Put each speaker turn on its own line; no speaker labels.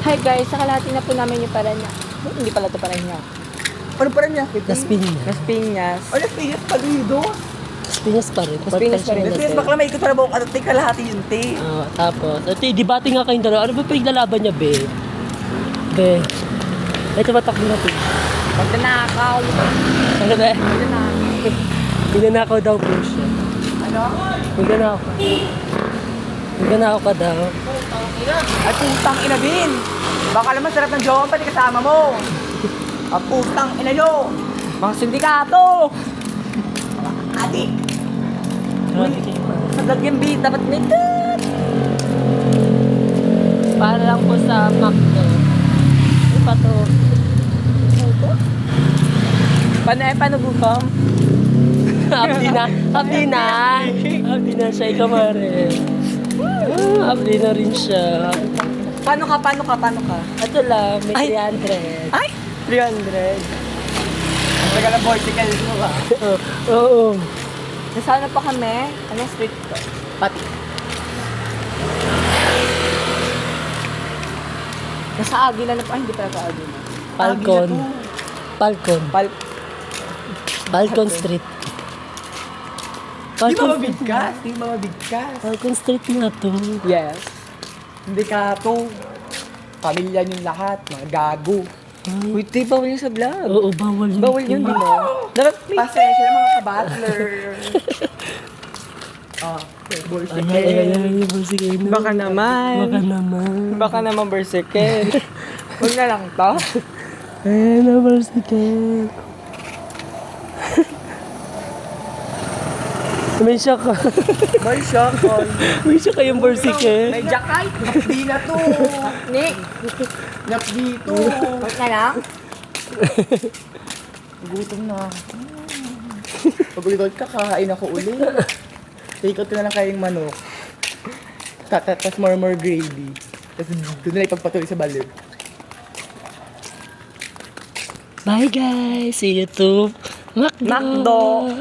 Hi guys, nakalahati na po namin yung Paranaque. Hindi pala ito Paranaque.
Ano pa rin niya?
Las Piñas.
Las Piñas.
Oh, Las Piñas Palido.
Las Piñas pa rin.
Las Piñas pa rin.
Las Piñas, bakla may ikot pa na buong ating kalahati yun, te.
Tapos, ito, debate nga kayong dalawa. Ano ba pinaglalaban niya, be? Be. Ito matakbo natin.
Magnanakaw.
Ano ba?
Magnanakaw.
Magnanakaw daw po siya.
Ano?
Magnanakaw. Magnanakaw ka daw.
At putang ina din. Baka naman sarap ng jowa pati kasama mo. At putang ina nyo.
Mga sindikato.
Adik.
Grabe kayo.
Sa Gagimbi, dapat may tat. Para lang po sa McDo. Ano pa to? Paano bukam?
Abdi na. Abdi na. Abdi na siya. Ikaw mare. Abdi na rin siya.
Paano ka?
Ito lang. May
Ay.
300.
Ay! 300.
Ang tagal ng bicycle mo ba?
Oo.
Nasaan na pa kami? Anong street to?
Pati.
Nasa Agila na pa. Ay, hindi pala sa Agila.
Falcon. Falcon. Falcon Street.
Di ba
Falcon
mabigkas? Di ba mabigkas?
Falcon Street na to.
Yes.
Hindi ka to. Pamilya yung lahat, mga gago.
Uy, di bawal yun sa vlog.
Oo, bawal yun.
Bawal yun, di ba? Dapat may...
Pasensya na mga kabatler. Bullshit.
Ay, sige.
Baka naman.
Baka naman.
Baka naman berserker. Huwag na lang to.
Ay, naman sige. May shock ka.
May shakon.
May shock kayong Bersiker.
May jakay.
Di na to.
Nick.
Nap dito.
Huwag na lang.
Gutom na. Pag ulit kakain ako uli. Take out ko na lang kayong manok. Tapos more gravy. Tapos doon na ipagpatuloy sa balon.
Bye guys. See you to
Macdo.